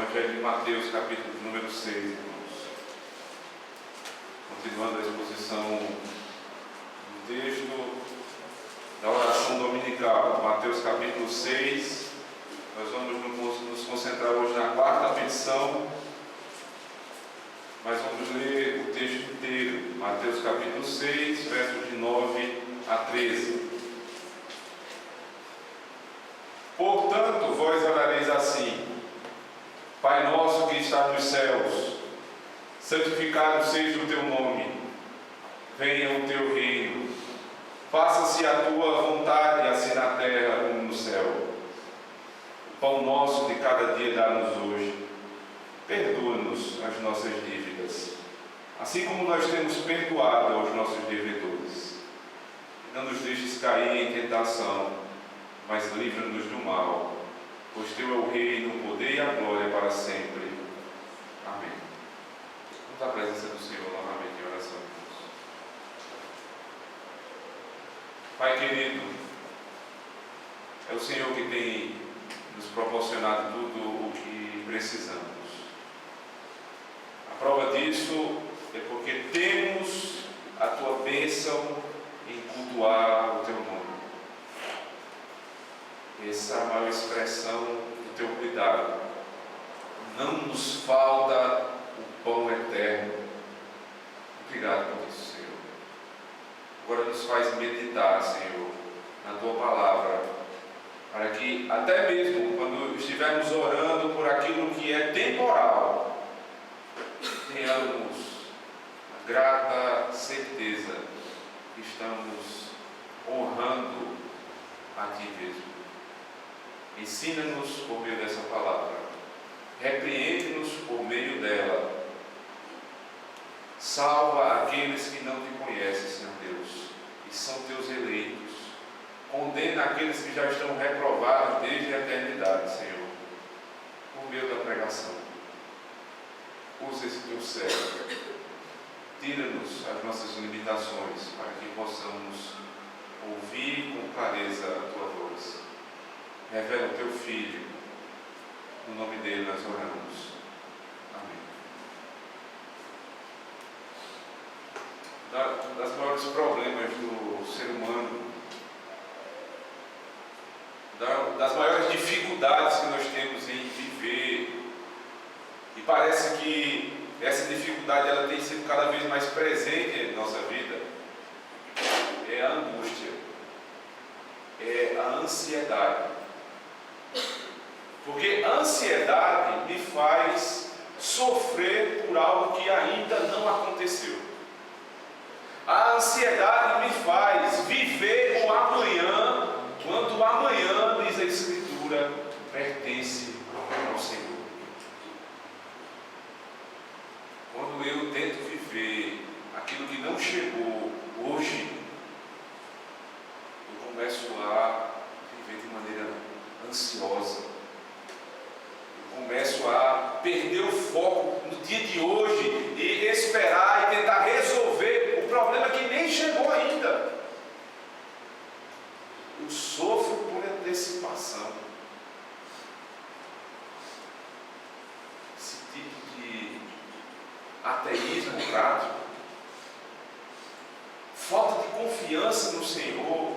Evangelho de Mateus, capítulo número 6, irmãos. Continuando a exposição do texto da oração dominical, Mateus capítulo 6, nós vamos nos concentrar hoje na quarta petição, mas vamos ler o texto inteiro, Mateus capítulo 6, versos de 9 a 13. Portanto, vós orareis assim: Pai nosso que está nos céus, santificado seja o teu nome, venha o teu reino, faça-se a tua vontade, assim na terra como no céu. O pão nosso de cada dia dá-nos hoje, perdoa-nos as nossas dívidas, assim como nós temos perdoado aos nossos devedores. Não nos deixes cair em tentação, mas livra-nos do mal, pois teu é o reino, o poder e a glória para sempre. Amém. Vamos à presença do Senhor novamente em oração. Pai querido, é o Senhor que tem nos proporcionado tudo o que precisamos. A prova disso é porque temos a tua bênção em cultuar o teu nome. Essa é a maior expressão do teu cuidado. Não nos falta o pão eterno. Obrigado por isso, Senhor. Agora nos faz meditar, Senhor, na tua palavra, para que até mesmo quando estivermos orando por aquilo que é temporal, tenhamos a grata certeza que estamos honrando a Ti mesmo. Ensina-nos por meio dessa palavra, repreende-nos por meio dela, salva aqueles que não te conhecem, Senhor Deus, e são teus eleitos, condena aqueles que já estão reprovados desde a eternidade, Senhor, por meio da pregação. Usa esse teu servo, tira-nos as nossas limitações, para que possamos ouvir com clareza a tua voz. Revela o teu Filho, no nome dele nós oramos. Amém. Das maiores problemas do ser humano, das maiores dificuldades que nós temos em viver, e parece que essa dificuldade ela tem sido cada vez mais presente em nossa vida, é a angústia, é a ansiedade. Porque a ansiedade me faz sofrer por algo que ainda não aconteceu. A ansiedade me faz viver o amanhã, quando o amanhã, diz a Escritura, pertence ao Senhor. Quando eu tento viver aquilo que não chegou hoje, eu começo a viver de maneira ansiosa. Eu começo a perder o foco no dia de hoje e esperar e tentar resolver o problema que nem chegou ainda. Eu sofro por antecipação. Esse tipo de ateísmo prático, falta de confiança no Senhor,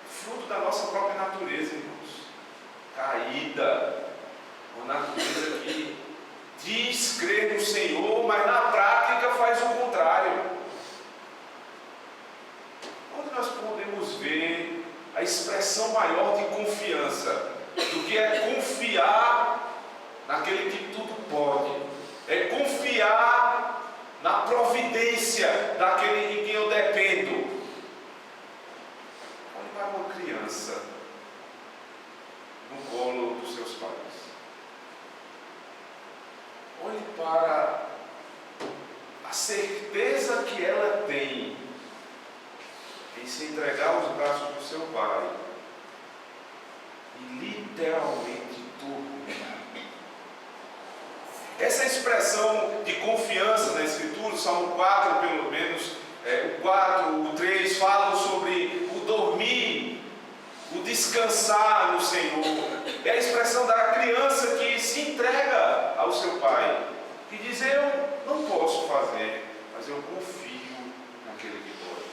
fruto da nossa própria natureza, irmãos, caída, uma natureza que diz crer no Senhor, mas na prática faz o contrário. Onde nós podemos ver a expressão maior de confiança do que é confiar naquele que tudo pode, é confiar na providência daquele em quem eu dependo. Olhe para uma criança no colo dos seus pais. Olhe para a certeza que ela tem em se entregar aos braços do seu pai e literalmente dormir. Essa expressão de confiança na Escritura, o Salmo 4, pelo menos, o 4, o 3, falam sobre o dormir, o descansar no Senhor. É a expressão da criança que se entrega que diz: eu não posso fazer, mas eu confio naquele que pode.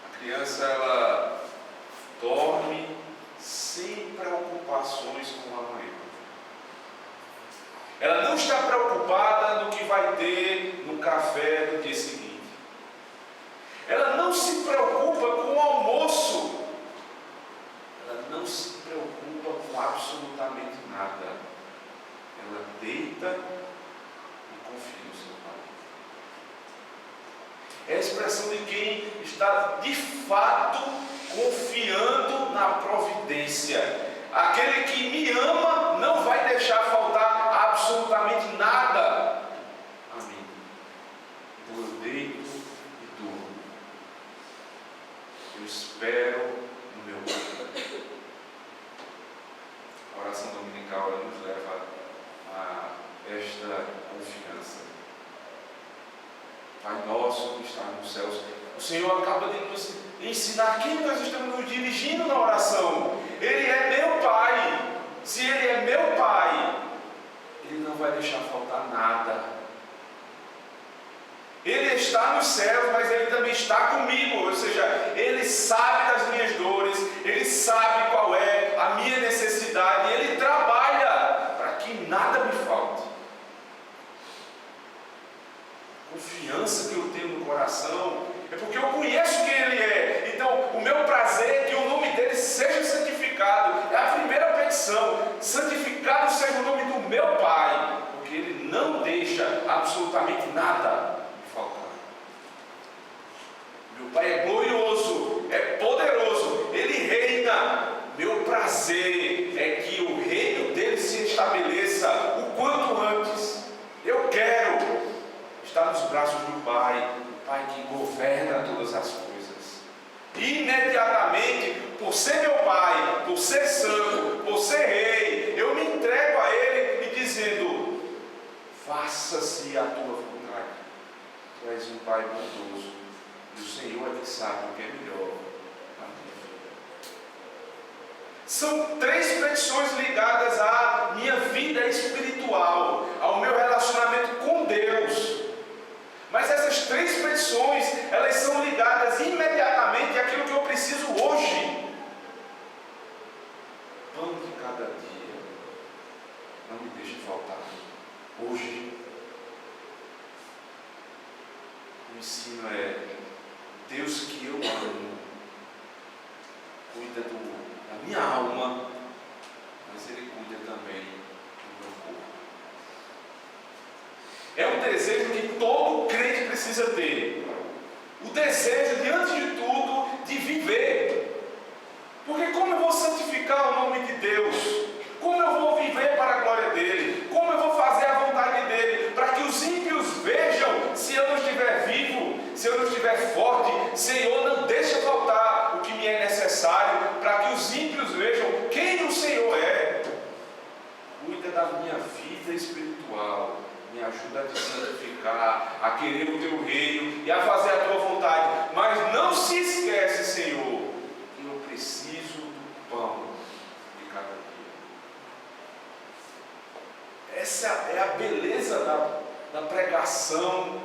A criança, ela dorme sem preocupações com o amanhã. Ela não está preocupada no que vai ter no café do dia seguinte. Ela não se preocupa com o almoço. Ela não se preocupa com absolutamente nada. Ela deita e confia no seu Pai. É a expressão de quem está de fato confiando na providência. Aquele que me ama não vai deixar faltar absolutamente nada a mim. Então eu deito e durmo. Eu espero no meu Pai. A oração dominical, ela nos leva a esta confiança. Pai nosso que está nos céus. O Senhor acaba de nos ensinar quem nós estamos nos dirigindo na oração. Ele é meu Pai. Se Ele é meu Pai, Ele não vai deixar faltar nada. Ele está nos céus, mas Ele também está comigo. Ou seja, Ele sabe das minhas dores, Ele sabe qual é a minha necessidade, Ele trabalha para que nada me falte. A confiança que eu tenho no coração é porque eu conheço quem Ele é. Então, o meu prazer é que o nome dEle seja santificado. É a primeira petição. Santificado seja o nome do meu Pai, porque Ele não deixa absolutamente nada me faltar. Meu Pai é glorioso, é poderoso, Ele reina. Meu prazer é que o reino dEle se estabeleça o quanto antes. Eu quero estar nos braços do Pai, o Pai que governa todas as coisas. Imediatamente, por ser meu Pai, por ser santo, por ser rei, eu me entrego a Ele e dizendo: faça-se a tua vontade. Tu és um Pai bondoso e o Senhor é que sabe o que é melhor na minha vida. São 3 petições ligadas à minha vida espiritual, ao meu relacionamento com Deus. Mas essas 3 petições, elas são ligadas imediatamente àquilo que eu preciso hoje. Pão de cada dia, não me deixe faltar. Hoje. O ensino é: Deus que eu amo, cuida da minha alma, mas Ele cuida também do meu corpo. É um desejo que todo crente precisa ter. O desejo, diante de tudo, de viver. Porque como eu vou santificar o nome de Deus? Como eu vou viver para a glória dEle? Como eu vou fazer a vontade dEle? Para que os ímpios vejam, se eu não estiver vivo, se eu não estiver forte, Senhor, não deixa faltar o que me é necessário, para que os ímpios vejam quem o Senhor é. Cuida da minha vida espiritual. Me ajuda a te santificar, a querer o teu reino e a fazer a tua vontade. Mas não se esquece, Senhor, que eu preciso do pão de cada dia. Essa é a beleza da pregação,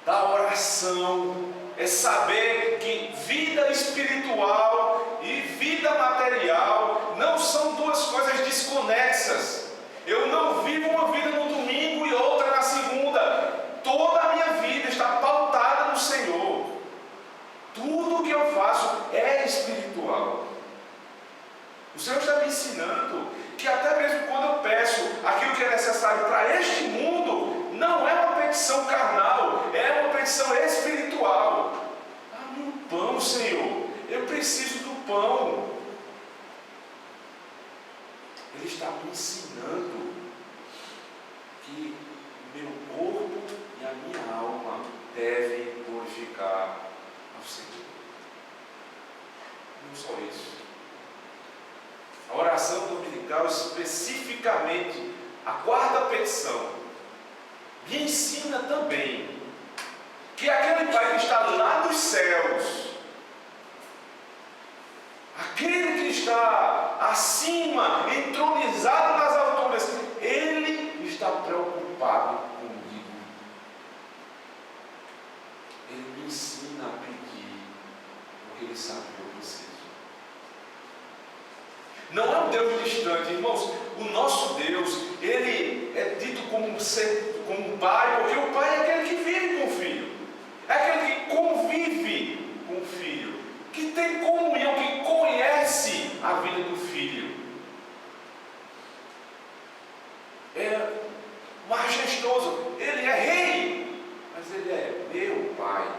da oração. É saber que vida espiritual e vida material não são 2 coisas desconexas. Eu não vivo uma vida no domingo e outra na segunda. Toda a minha vida está pautada no Senhor. Tudo o que eu faço é espiritual. O Senhor está me ensinando que até mesmo quando eu peço aquilo que é necessário para este mundo, não é uma petição carnal, é uma petição espiritual. Dá-me um pão, Senhor. Eu preciso do pão. Ele está me ensinando que meu corpo e a minha alma devem glorificar ao Senhor. Não só isso. A oração dominical, especificamente, a 4ª petição, me ensina também que aquele Pai que está lá nos céus, aquele que está acima, entronizado nas alturas, Ele sabe que eu preciso. Não é um Deus distante, irmãos. O nosso Deus, Ele é dito como um pai, porque o pai é aquele que vive com o filho. É aquele que convive com o filho, que tem comunhão, que conhece a vida do filho. É majestoso. Ele é rei, mas Ele é meu pai.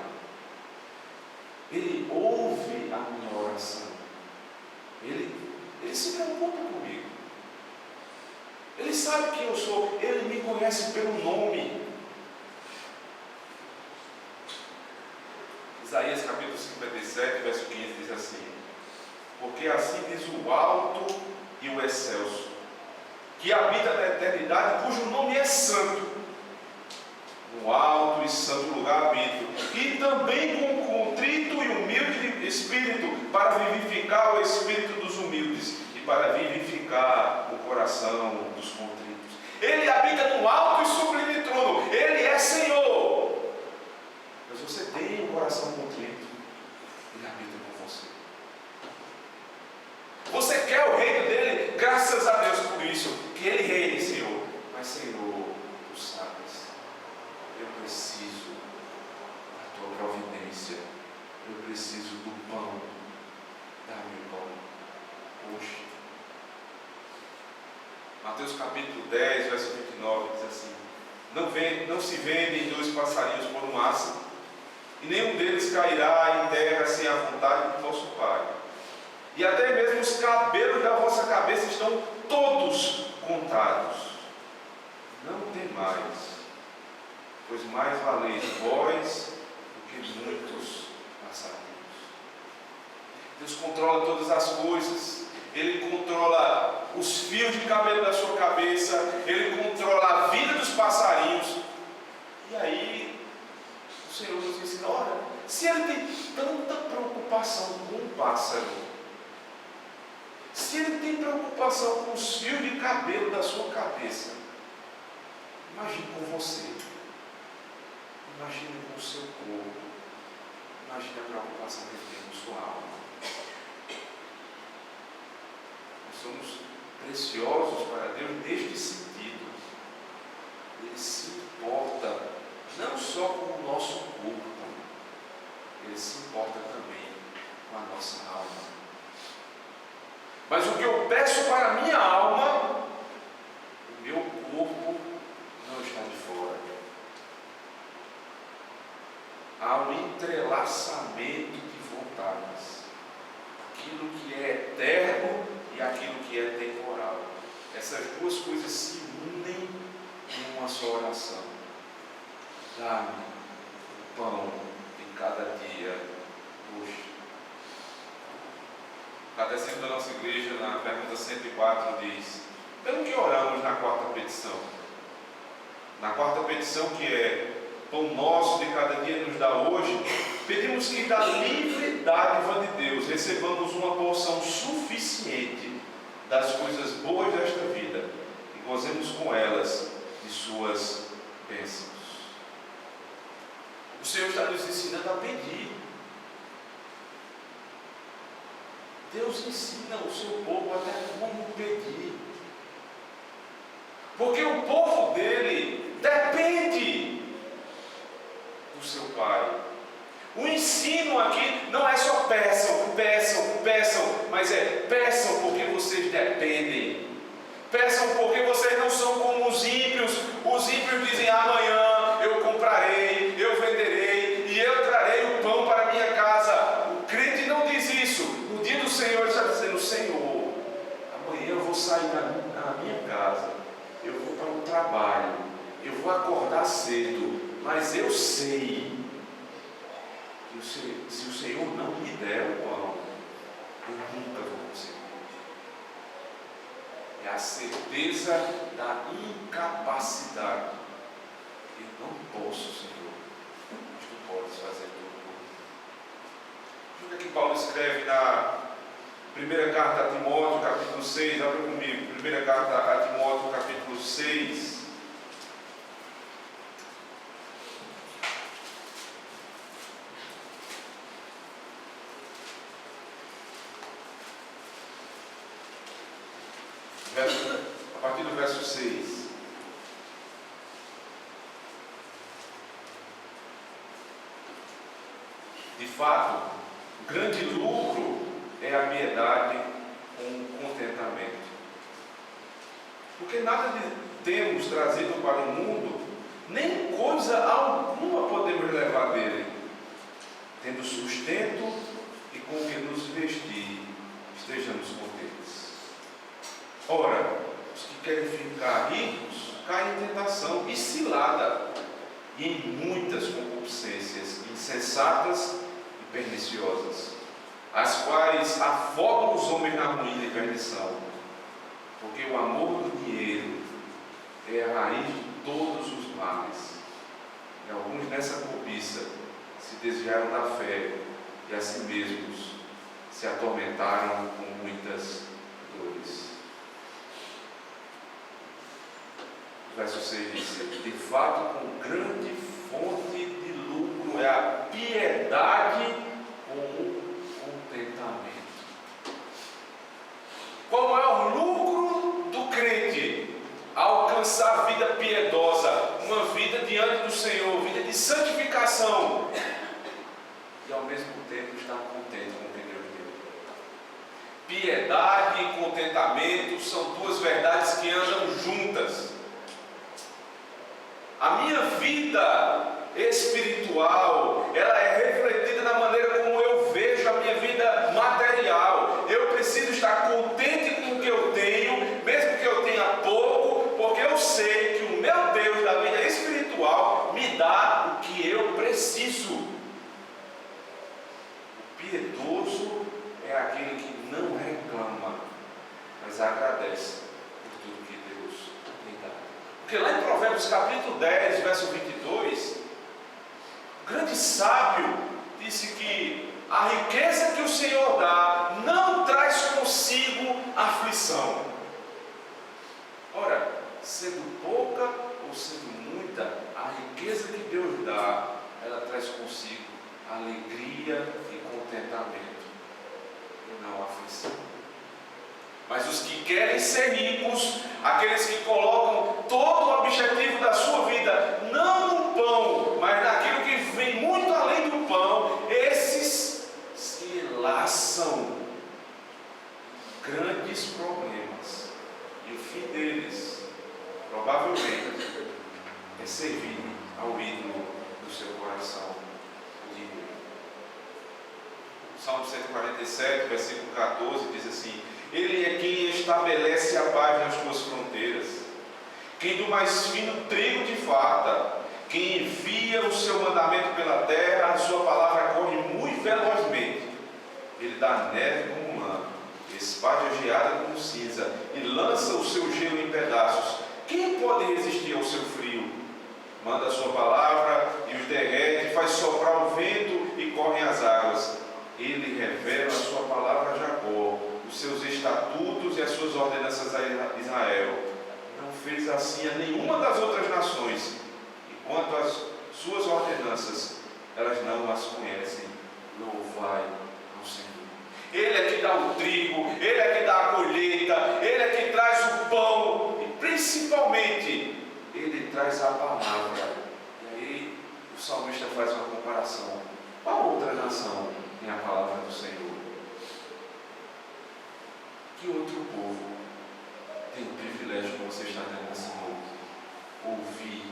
Ele ouve a minha oração. Ele se preocupa comigo. Ele sabe quem eu sou. Ele me conhece pelo nome. Isaías capítulo 57, verso 15 diz assim: porque assim diz o alto e o excelso, que habita na eternidade, cujo nome é santo. No alto e santo lugar habito, e também com contrito e humilde espírito, para vivificar o espírito dos humildes e para vivificar o coração dos contritos. Ele habita no alto e sublime trono. Ele é Senhor. Mas você tem um coração contrito, Ele habita com você. Você quer o reino dele? Graças a Deus por isso, que Ele reine, Senhor. Mas, Senhor, Tu sabes, eu preciso da Tua providência. Eu preciso do pão. Dá-me o pão hoje. Mateus capítulo 10, verso 29 diz assim: não se vendem 2 passarinhos por um aço, e nenhum deles cairá em terra sem a vontade do vosso Pai. E até mesmo os cabelos da vossa cabeça estão todos contados. Não temais, pois mais valeis vós do que muitos passarinhos. Deus controla todas as coisas. Ele controla os fios de cabelo da sua cabeça. Ele controla a vida dos passarinhos. E aí o Senhor nos ensina: olha, se Ele tem tanta preocupação com um pássaro, se Ele tem preocupação com os fios de cabelo da sua cabeça, imagine com você. Imagine com o seu corpo. Imagine a preocupação que Ele tem com sua alma. Nós somos preciosos para Deus neste sentido. Ele se importa não só com o nosso corpo, Ele se importa também com a nossa alma. Mas o que eu peço para a minha alma, o meu corpo não está de fora. Há um entrelaçamento de vontades. Aquilo que é eterno e aquilo que é temporal. Essas duas coisas se unem em uma só oração. Dá-me o pão de cada dia hoje. O Catecismo da nossa igreja, na pergunta 104, diz: pelo que oramos na quarta petição? Na quarta petição, que é pão nosso de cada dia nos dá hoje, pedimos que da livre dádiva de Deus recebamos uma porção suficiente das coisas boas desta vida e gozemos com elas de suas bênçãos. O Senhor está nos ensinando a pedir. Deus ensina o seu povo até como pedir. Porque o povo dele depende do seu Pai. O ensino aqui não é só peçam, peçam, peçam, mas é peçam porque vocês dependem. Peçam porque vocês não são como os ímpios. Os ímpios dizem: amanhã eu comprarei, eu venderei e eu trarei o pão para a minha casa. O crente não diz isso. No dia do Senhor ele está dizendo: Senhor, amanhã eu vou sair da minha casa, eu vou para o trabalho, eu vou acordar cedo, mas eu sei que se o Senhor não me der o pão, eu nunca vou conseguir. É a certeza da incapacidade. Eu não posso, Senhor, mas Tu podes fazer tudo por mim. Veja o que Paulo escreve na primeira carta a Timóteo, capítulo 6, abre comigo, primeira carta a Timóteo, capítulo 6. a partir do verso 6. De fato, o grande lucro é a piedade com contentamento. Porque nada temos trazido para o mundo, nem coisa alguma podemos levar dele. Tendo sustento e com que nos vestir, estejamos contentes. Ora, os que querem ficar ricos caem em tentação e cilada, e em muitas concupiscências insensatas e perniciosas, as quais afogam os homens na ruína e perdição. Porque o amor do dinheiro é a raiz de todos os males. E alguns nessa cobiça se desviaram da fé e a si mesmos se atormentaram com muitas dores. O verso 6 diz: de fato, com grande fonte de lucro é a piedade com o contentamento. Qual o maior lucro do crente? Alcançar a vida piedosa, uma vida diante do Senhor, vida de santificação, e ao mesmo tempo estar contente com o que Deus deu. Piedade e contentamento são duas verdades que andam juntas. A minha vida espiritual, ela é refletida na maneira como eu vejo a minha vida material. Eu preciso estar contente com o que eu tenho, mesmo que eu tenha pouco, porque eu sei que o meu Deus da vida espiritual me dá o que eu preciso. O piedoso é aquele que não reclama, mas agradece por tudo que Deus tem dado. Porque lá em Provérbios capítulo 10, verso 22, o grande sábio disse que a riqueza que o Senhor dá não traz consigo aflição. Ora, sendo pouca ou sendo muita, a riqueza que Deus dá, ela traz consigo alegria e contentamento, e não aflição. Mas os que querem ser ricos, aqueles que colocam todo o objetivo da sua vida, não no pão, mas naquilo que vem muito além do pão, esses se laçam grandes problemas. E o fim deles, provavelmente, é servir ao ídolo do seu coração, o dinheiro. O Salmo 147, versículo 14, diz assim: Ele é quem estabelece a paz nas tuas fronteiras, quem do mais fino trigo te farta, quem envia o seu mandamento pela terra, a sua palavra corre muito velozmente. Ele dá neve como lã, espalha a geada como cinza, e lança o seu gelo em pedaços. Quem pode resistir ao seu frio? Manda a sua palavra e os derrete, faz soprar o vento e correm as águas. Ele revela a sua palavra a Jacó, os seus estatutos e as suas ordenanças a Israel. Não fez assim a nenhuma das outras nações. E quanto às suas ordenanças, elas não as conhecem. Louvai ao Senhor. Ele é que dá o trigo, Ele é que dá a colheita, Ele é que traz o pão e principalmente Ele traz a palavra. E aí o salmista faz uma comparação. Qual outra nação tem a palavra do Senhor? Que outro povo tem o privilégio que você está tendo nesse mundo? Ouvir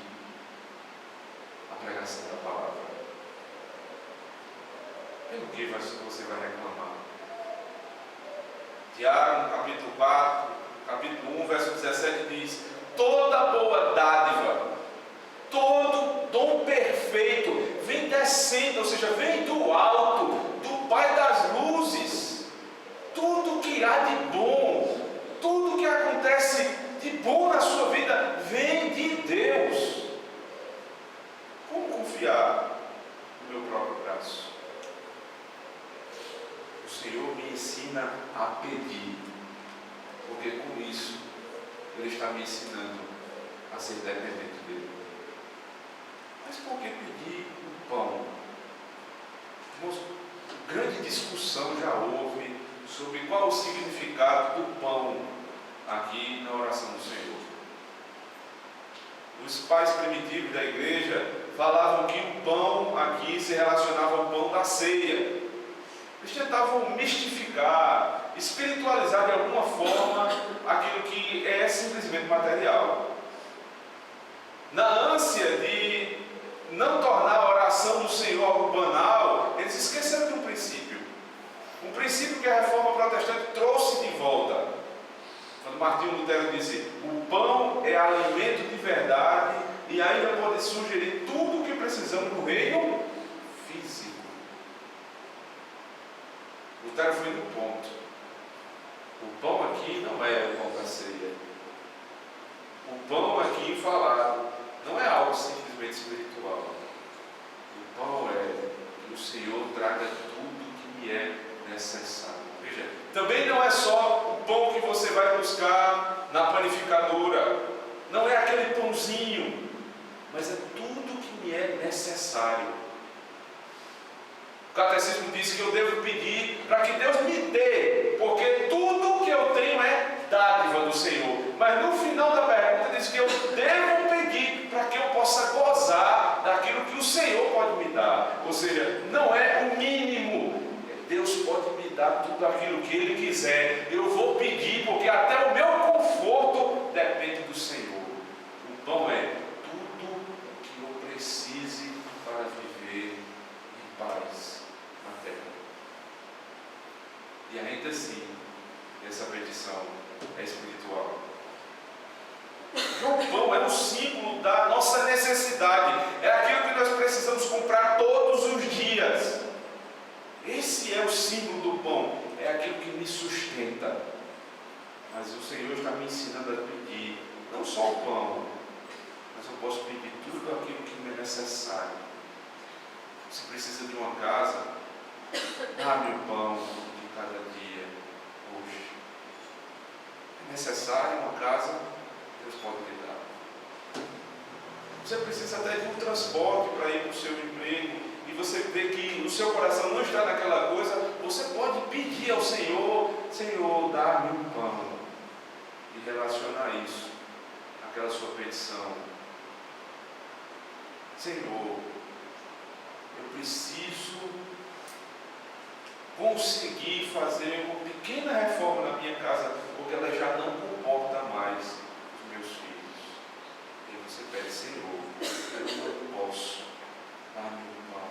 a pregação da palavra. Pelo que você vai reclamar? Tiago, no capítulo 4, capítulo 1, verso 17 diz: toda boa dádiva, todo dom perfeito vem descendo, ou seja, vem do alto, do Pai das luzes. Tudo que há de bom, tudo que acontece de bom na sua vida, vem de Deus. Como confiar no meu próprio braço? O Senhor me ensina a pedir, porque com isso Ele está me ensinando a ser dependente dEle. Mas por que pedir o pão? Irmãos, grande discussão já houve sobre qual o significado do pão aqui os pais primitivos da igreja falavam que o pão aqui se relacionava ao pão da ceia. Eles tentavam mistificar, espiritualizar de alguma forma aquilo que é simplesmente material. Na ânsia de não tornar a oração do Senhor algo banal, eles esqueceram de um princípio que a reforma protestante trouxe de volta. Quando Martinho Lutero disse: o pão é alimento de verdade e ainda pode sugerir tudo o que precisamos no reino físico. Lutero foi no ponto. O pão aqui não é o pão da ceia. O pão aqui falado não é algo simplesmente espiritual. O pão é que o Senhor traga tudo que me é necessário. Veja, também não é só o pão que você vai buscar na panificadora. Não é aquele pãozinho, mas é tudo que me é necessário. O catecismo diz que eu devo pedir para que Deus me dê, porque tudo que eu tenho é dádiva do Senhor. Mas no final da pergunta diz que eu devo pedir para que eu possa gozar daquilo que o Senhor pode me dar. Ou seja, não é o mínimo. Deus pode me dar tudo aquilo que Ele quiser. Eu vou pedir, porque até o meu conforto depende do Senhor. O pão é tudo o que eu precise para viver em paz na terra. E ainda assim, essa petição é espiritual. O pão é um símbolo da nossa necessidade. É aquilo que nós precisamos comprar todos os dias. Esse é o símbolo do pão. É aquilo que me sustenta. Mas o Senhor está me ensinando a pedir não só o pão, mas eu posso pedir tudo aquilo que me é necessário. Você precisa de uma casa? Dá-me o pão de cada dia hoje. É necessário uma casa? Deus pode lhe dar. Você precisa até de um transporte para ir para o seu emprego, e você vê que o seu coração não está naquela coisa, você pode pedir ao Senhor: Senhor, dá-me um pão, e relacionar isso àquela sua petição. Senhor, eu preciso conseguir fazer uma pequena reforma na minha casa, porque ela já não comporta mais os meus filhos. E você pede: Senhor, eu não posso, dá-me um pão,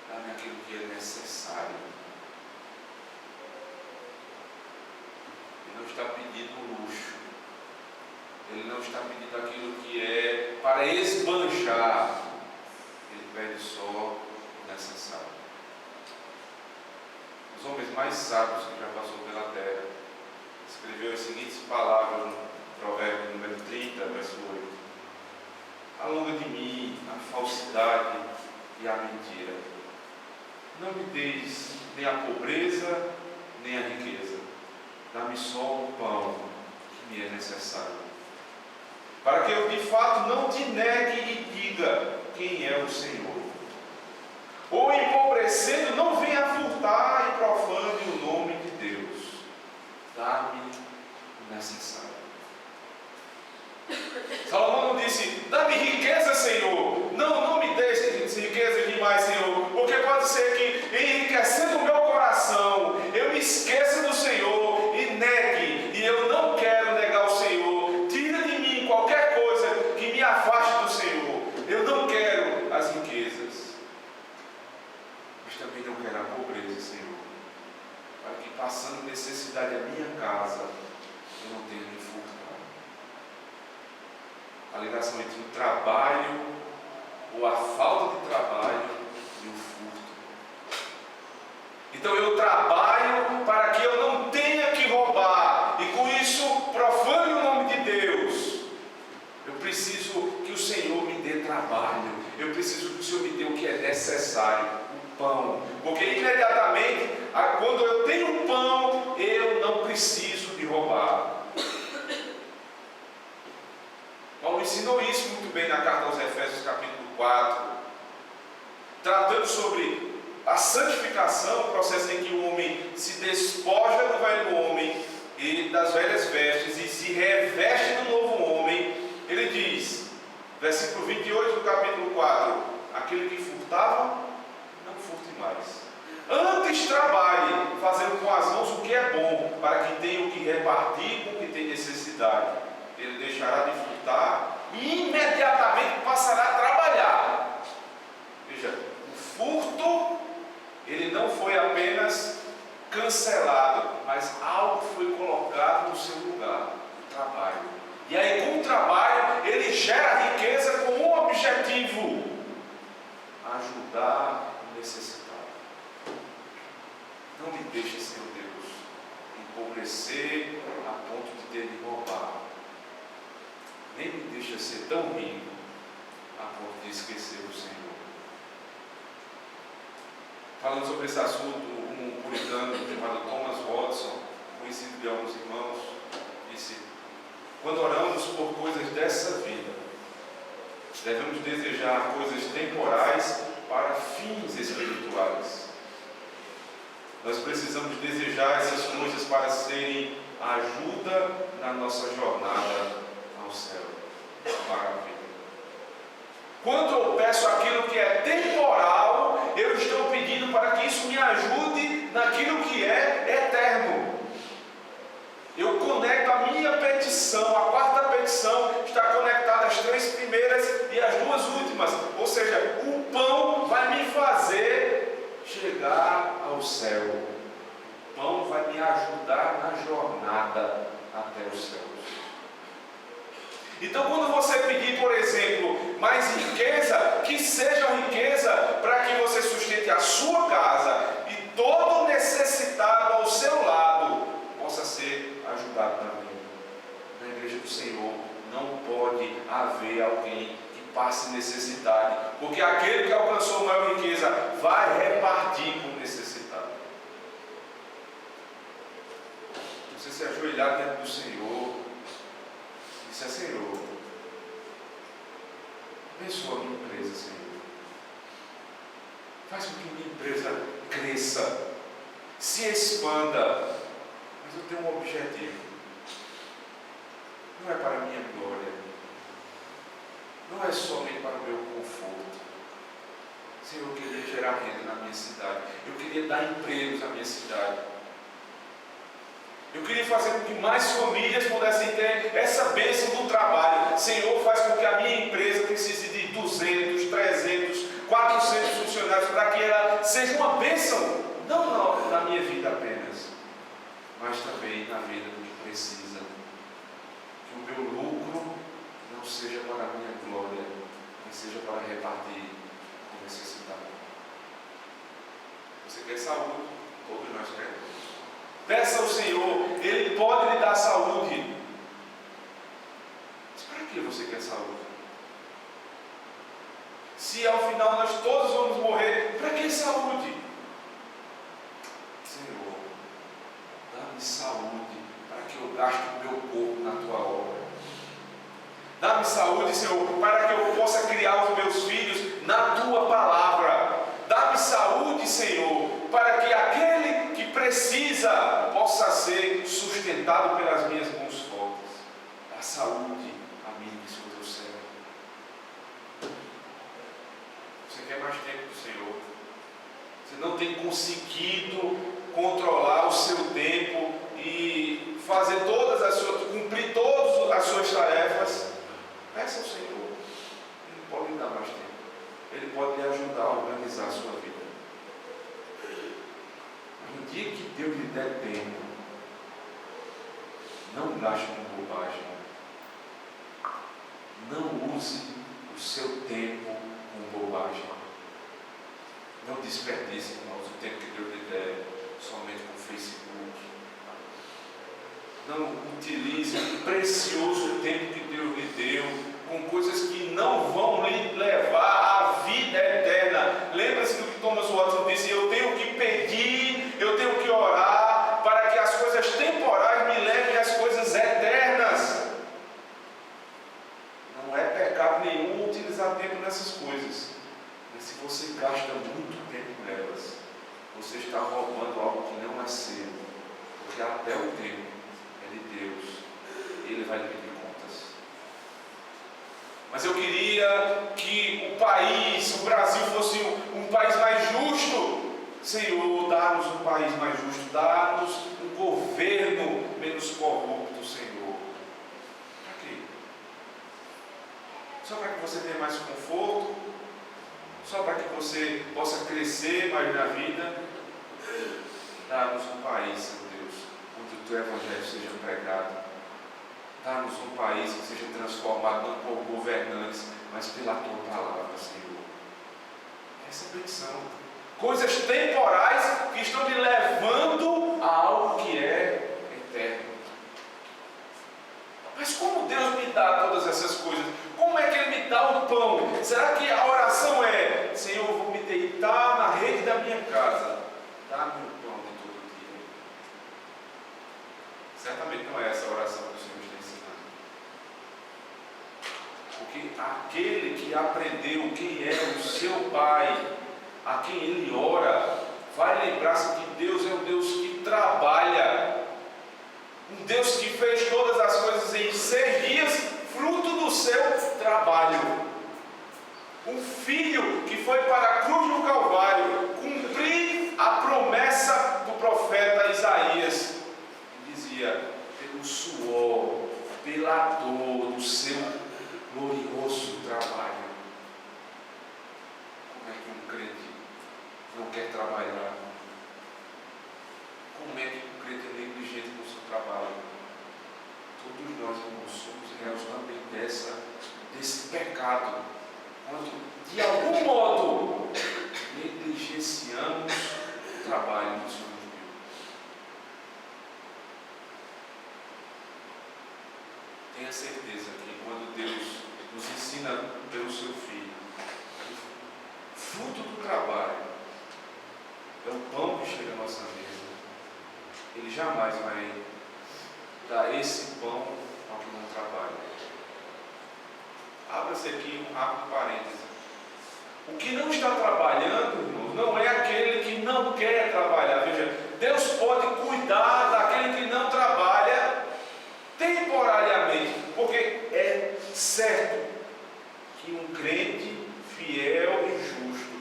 dá-me aquilo que é necessário. Ele não está pedindo luxo, ele não está pedindo aquilo que é para esbanjar, ele pede só o necessário. Os homens mais sábios que já passou pela terra escreveu as seguintes palavras no Provérbio número 30, verso 8: alonga de mim a falsidade e a mentira. Não me deis nem a pobreza, nem a riqueza. Dá-me só o pão que me é necessário, para que eu de fato não te negue e diga quem é o Senhor. Ou empobrecendo, não venha furtar e profane o nome de Deus. Dá-me o necessário. Salomão não disse: dá-me riqueza, Senhor. Não me deixe riqueza demais, Senhor, porque pode ser que, enriquecendo o meu coração, eu me esqueça do Senhor e negue. E eu não quero negar o Senhor. Tira de mim qualquer coisa que me afaste do Senhor. Eu não quero as riquezas, mas também não quero a pobreza, Senhor, para que, passando necessidade a minha casa, eu não tenha que furtar. A ligação entre o trabalho ou a falta de trabalho e o furto. Então eu trabalho para que eu não tenha que roubar, e com isso profane o nome de Deus. Eu preciso que o Senhor me dê trabalho. Eu preciso que o Senhor me dê o que é necessário, o pão. Porque imediatamente, quando eu tenho pão, eu não preciso de roubar. Paulo ensinou isso muito bem na carta aos Efésios, capítulo 4, tratando sobre a santificação, o processo em que o homem se despoja do velho homem e das velhas vestes e se reveste do novo homem. Ele diz, verso cancelado, mas algo foi colocado no seu lugar, o trabalho. E aí, com o trabalho, ele gera riqueza com um objetivo: ajudar o necessitado. Não me deixe, Senhor Deus, empobrecer a ponto de ter de roubar. Nem me deixa ser tão rico a ponto de esquecer o Senhor. Falando sobre esse assunto, um puritano chamado Thomas Watson, conhecido de alguns irmãos, disse: quando oramos por coisas dessa vida, devemos desejar coisas temporais para fins espirituais. Nós precisamos desejar essas coisas para serem ajuda na nossa jornada ao céu. Maravilha. Quando eu peço aquilo que é temporal, eu estou pedindo para que isso me ajude naquilo que é eterno. Eu conecto a minha petição, a quarta petição está conectada às três primeiras e às duas últimas. Ou seja, o pão vai me fazer chegar ao céu. O pão vai me ajudar na jornada até os céus. Então, quando você pedir, por exemplo, mais riqueza, que seja riqueza para que você sustente a sua casa e todo necessitado ao seu lado possa ser ajudado também. Na igreja do Senhor não pode haver alguém que passe necessidade, porque aquele que alcançou maior riqueza vai repartir com o necessitado. Você se ajoelhar diante do Senhor, disse: Senhor, abençoa a minha empresa, Senhor. Faz com que minha empresa cresça, se expanda. Mas eu tenho um objetivo. Não é para a minha glória. Não é somente para o meu conforto. Senhor, eu queria gerar renda na minha cidade. Eu queria dar empregos na minha cidade. Eu queria fazer com que mais famílias pudessem ter essa bênção do trabalho. Senhor, faz com que a minha empresa precise de 200, 300, 400 funcionários para que ela seja uma bênção, não na minha vida apenas, mas também na vida do que precisa. Que o meu lucro não seja para a minha glória, mas seja para repartir com o necessitado. Você quer saúde? Todos nós queremos. Peça ao Senhor, Ele pode lhe dar saúde. Mas para que você quer saúde? Se ao final nós todos vamos morrer, para que saúde? Senhor, dá-me saúde para que eu gaste o meu corpo na Tua obra. Dá-me saúde, Senhor, para que eu possa criar os meus filhos na Tua palavra. Dá-me saúde, Senhor, para que aquele que precisa possa ser sustentado pelas minhas mãos fortes. Dá saúde a mim, que sou teu servo. Você quer mais tempo do Senhor? Você não tem conseguido controlar o seu tempo e fazer cumprir todas as suas tarefas? Peça ao Senhor. Ele pode lhe dar mais tempo. Ele pode lhe ajudar a organizar a sua vida. No dia que Deus lhe der tempo, não gaste com bobagem. Não use o seu tempo com bobagem. Não desperdice, irmãos, o tempo que Deus lhe der somente com o Facebook. Não utilize o precioso tempo que Deus lhe deu com coisas que não vão lhe levar à vida eterna. Lembra-se do que Thomas Watson disse: eu tenho que pedir, eu tenho que orar para que as coisas temporais me levem às coisas eternas. Não é pecado nenhum utilizar tempo nessas coisas, mas se você gasta muito tempo nelas, você está roubando algo que não é seu, porque até o tempo é de Deus e Ele vai lhe pedir contas. Mas eu queria que o Brasil fosse um país mais justo. Senhor, dá-nos um país mais justo, dá-nos um governo menos corrupto, Senhor. Para quê? Só para que você tenha mais conforto? Só para que você possa crescer mais na vida? Dá-nos um país, Senhor Deus, onde o Teu Evangelho seja pregado. Dá-nos um país que seja transformado não por governantes, mas pela Tua palavra, Senhor. Essa é a petição. Coisas temporais que estão me levando a algo que é eterno. Mas como Deus me dá todas essas coisas? Como é que Ele me dá o pão? Será que a oração é: Senhor, eu vou me deitar na rede da minha casa, dá-me o pão de todo dia? Certamente não é essa a oração que o Senhor está ensinando. Porque aquele que aprendeu quem é o seu Pai, a quem ele ora, vai lembrar-se que Deus é um Deus que trabalha. Um Deus que fez todas as coisas em 6 dias, fruto do seu trabalho. Um filho que foi para a cruz do Calvário cumprir a promessa do profeta Isaías, que dizia: pelo suor, pela dor do seu glorioso trabalho. Como é que um crente não quer trabalhar? Como é que um crente é negligente com o seu trabalho? Todos nós, irmãos, somos réus também desse pecado, quando de algum modo negligenciamos o trabalho do Senhor. Tenha certeza que quando Deus nos ensina pelo seu Filho, o fruto do trabalho é o pão que chega à nossa mesa, Ele jamais vai dar esse pão ao que não trabalha. Abra-se aqui um rápido parêntese. O que não está trabalhando, irmãos, não é aquele que não quer trabalhar. Veja, Deus pode cuidar daquele que não trabalha temporariamente, porque é certo que um crente fiel e justo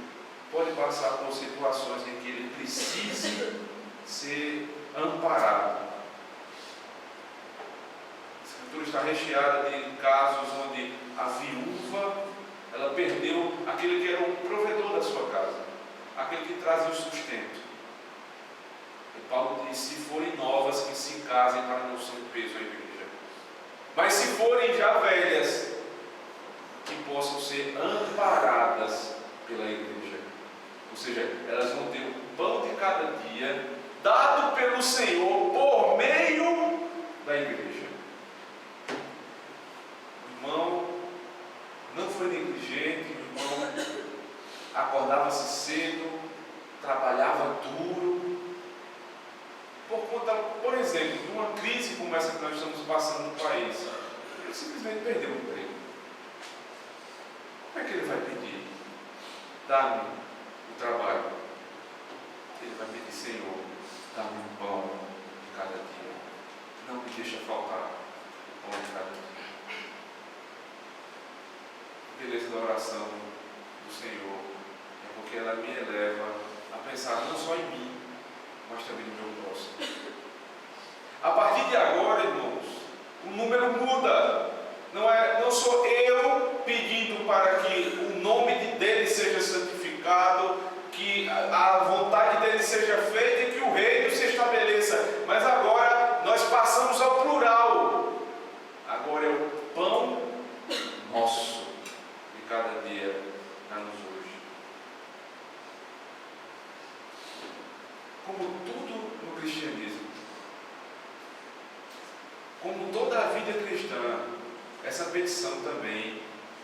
pode passar por situações em que ele precise ser amparado. A Escritura está recheada de casos onde a viúva, ela perdeu aquele que era o provedor da sua casa, aquele que trazia o sustento. E Paulo diz: se forem novas, que se casem para não ser um peso à igreja. Mas se forem já velhas, que possam ser amparadas pela igreja. Ou seja, elas vão ter o pão de cada dia, dado pelo Senhor por meio da igreja. O irmão não foi negligente, o irmão acordava-se cedo, trabalhava duro, por conta, por exemplo, de uma crise como essa que nós estamos passando no país. Ele simplesmente perdeu o emprego. Como é que ele vai pedir? Dá-me o trabalho. Ele vai pedir: Senhor, dá-me um pão de cada dia. Não me deixa faltar o pão de cada dia. A beleza da oração do Senhor é porque ela me eleva a pensar não só em mim, mas também no meu próximo. A partir de agora, irmãos, o número muda. Não sou eu pedindo para que o nome dele seja santificado, que a vontade dele seja feita e que o reino se estabeleça. Mas agora nós passamos ao plural. Agora é o pão nosso de cada dia, dá-nos hoje. Como tudo no cristianismo, como toda a vida cristã, essa petição também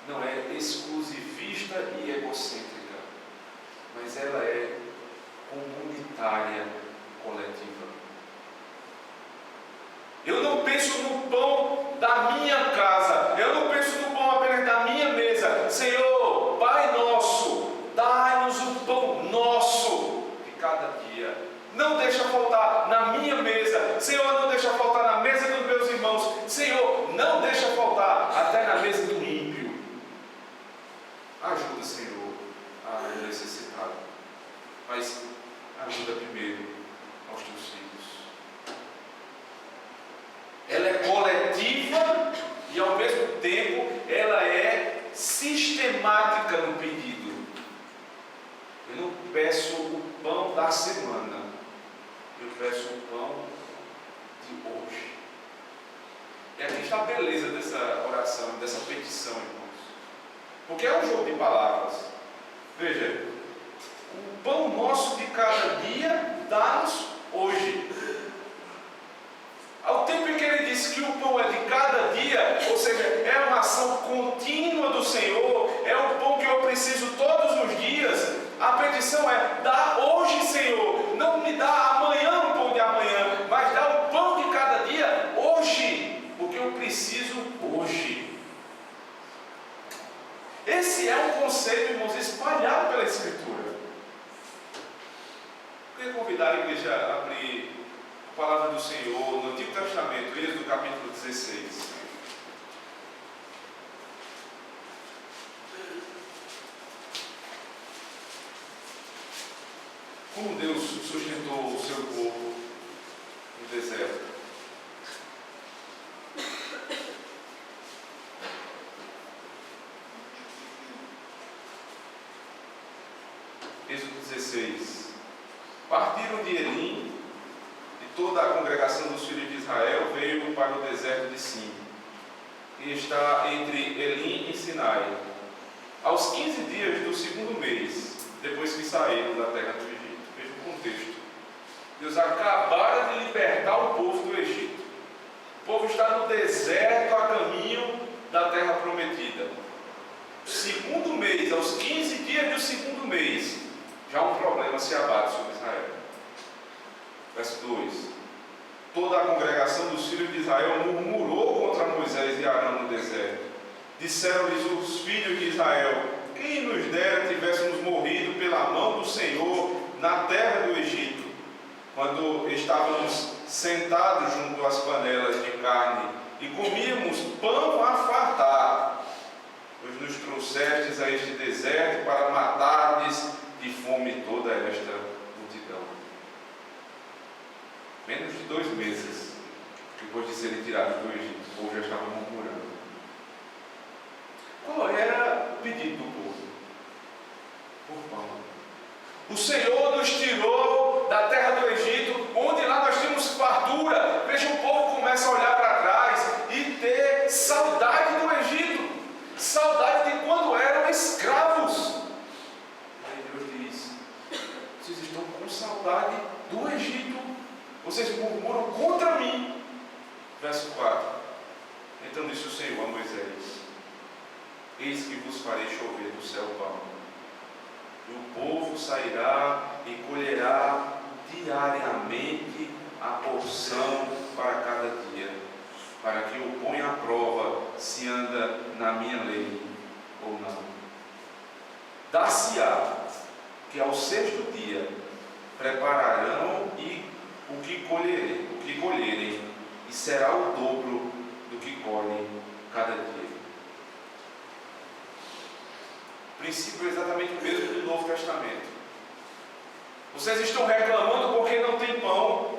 não é exclusivista e egocêntrica, mas ela é comunitária, coletiva. Eu não penso no pão da minha casa, eu não penso no pão apenas da minha mesa. Senhor, Pai nosso, dai-nos o pão nosso de cada dia. Não deixa faltar na minha mesa. Senhor, não deixa faltar na mesa dos meus irmãos. Senhor, não deixa faltar até na mesa do ímpio. Ajuda, Senhor, a necessitado. Mas ajuda primeiro aos teus filhos. Ela é coletiva e ao mesmo tempo ela é sistemática no pedido. Eu não peço o pão da semana. tivesse o pão de hoje. E aqui está a beleza dessa oração, dessa petição, irmãos. Porque é um jogo de palavras. Veja, o pão nosso de cada dia dá-nos hoje. Ao tempo em que ele disse que o pão é de cada dia, ou seja, é uma ação contínua do Senhor, é o pão que eu preciso todos os dias, a petição é: dá hoje, Senhor, não me dá amanhã o pão de amanhã, mas dá o pão de cada dia hoje, porque eu preciso hoje. Esse é um conceito, irmãos, espalhado pela Escritura. Eu queria convidar a igreja a abrir a palavra do Senhor no Antigo Testamento, Êxodo capítulo 16. Como Deus sustentou o seu povo no deserto. Êxodo 16. Partiram de Elim, e toda a congregação dos filhos de Israel veio para o deserto de Sim, que está entre Elim e Sinai, aos 15 dias do segundo mês, depois que saíram da terra do Egito. Veja o contexto. Deus acabara de libertar o povo do Egito. O povo está no deserto a caminho da terra prometida. Segundo mês, aos 15 dias do segundo mês, já um problema se abate sobre Israel. Verso 2. Toda a congregação dos filhos de Israel murmurou contra Moisés e Arão no deserto. Disseram-lhes os filhos de Israel: quem nos dera tivéssemos morrido pela mão do Senhor na terra do Egito, quando estávamos sentados junto às panelas de carne e comíamos pão a fartar, pois nos trouxestes a este deserto para matar-lhes de fome toda esta multidão. Menos de 2 meses depois de serem tirados do Egito, o povo já estava murmurando. Qual era o pedido do povo? Por pão. O Senhor nos tirou da terra do Egito, onde lá nós tínhamos fartura. Veja, o povo começa a olhar para trás e ter saudade do Egito, saudade de quando eram escravos. Aí Deus diz: vocês estão com saudade do Egito, vocês murmuram contra mim. Verso 4. Então disse o Senhor a Moisés: eis que vos farei chover do céu pão, e o povo sairá e colherá diariamente a porção para cada dia, para que eu ponha à prova se anda na minha lei ou não. Dar-se-á que ao 6º dia prepararão o que colherem, e será o dobro do que colhem cada dia. O princípio é exatamente o mesmo do Novo Testamento. Vocês estão reclamando porque não tem pão.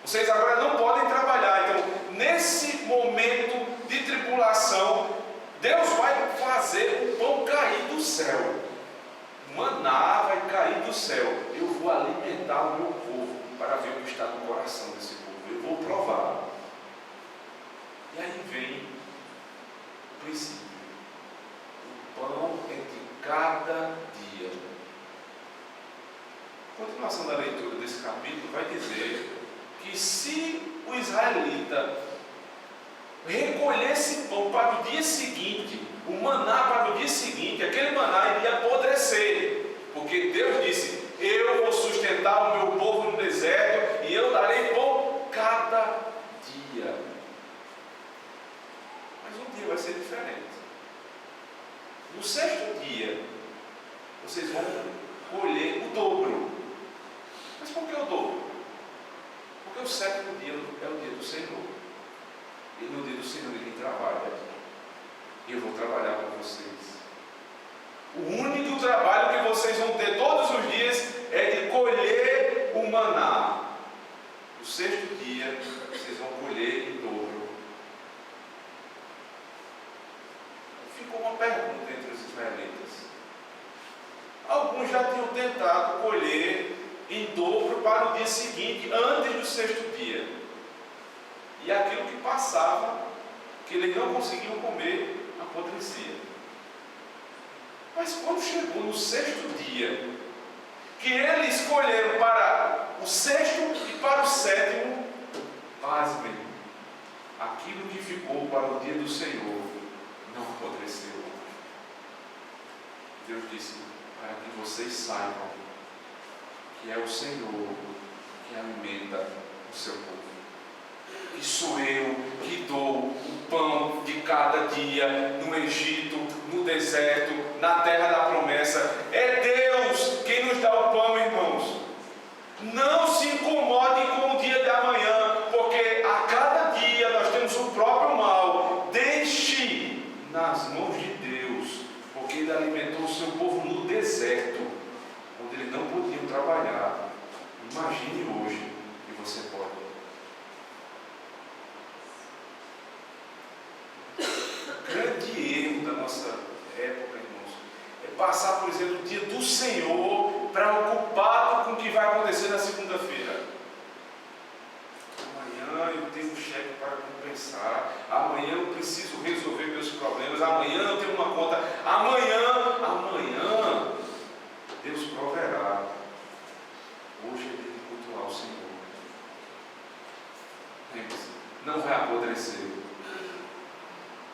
Vocês agora não podem trabalhar. Então, nesse momento de tribulação, Deus vai fazer o pão cair do céu. Maná vai cair do céu. Eu vou alimentar o meu povo para ver o que está no coração desse povo. Eu vou provar. E aí vem o princípio. O pão é de cada dia. A continuação da leitura desse capítulo vai dizer que se o israelita recolhesse pão para o dia seguinte, o maná para o dia seguinte, aquele maná iria apodrecer, porque Deus disse: eu vou sustentar o meu povo no deserto e eu darei pão cada dia. Mas um dia vai ser diferente. No 6º dia, vocês vão colher o dobro. Mas por que o dobro? Porque o 7º dia é o dia do Senhor. E no dia do Senhor ninguém trabalha. E eu vou trabalhar com vocês. O único trabalho que vocês vão ter todos os dias é de colher o maná. No 6º dia, vocês vão colher em dobro. Ficou uma pergunta entre os israelitas. Alguns já tinham tentado colher em dobro para o dia seguinte, antes do sexto dia. E aquilo que passava, que eles não conseguiam comer, apodrecia. Mas quando chegou no sexto dia, que eles escolheram para o sexto e para o sétimo, pasmem, aquilo que ficou para o dia do Senhor não apodreceu. Deus disse, para que vocês saibam que é o Senhor que alimenta o seu povo. Que sou eu que dou o pão de cada dia no Egito, no deserto, na terra da promessa. É Deus quem nos dá o pão, irmãos. Não se incomodem com o dia de amanhã, porque a cada dia nós temos o próprio mal. Deixe nas mãos de Deus, porque Ele alimentou o seu povo no deserto, onde eles não podiam trabalhar. Imagine hoje que você pode. Grande erro da nossa época, irmãos, é passar, por exemplo, o dia do Senhor preocupado com o que vai acontecer na segunda-feira. Amanhã eu tenho um cheque para compensar, amanhã eu preciso resolver meus problemas, amanhã eu tenho uma conta, amanhã Deus proverá. Hoje é dia de cultuar o Senhor. Lembre-se, não vai apodrecer.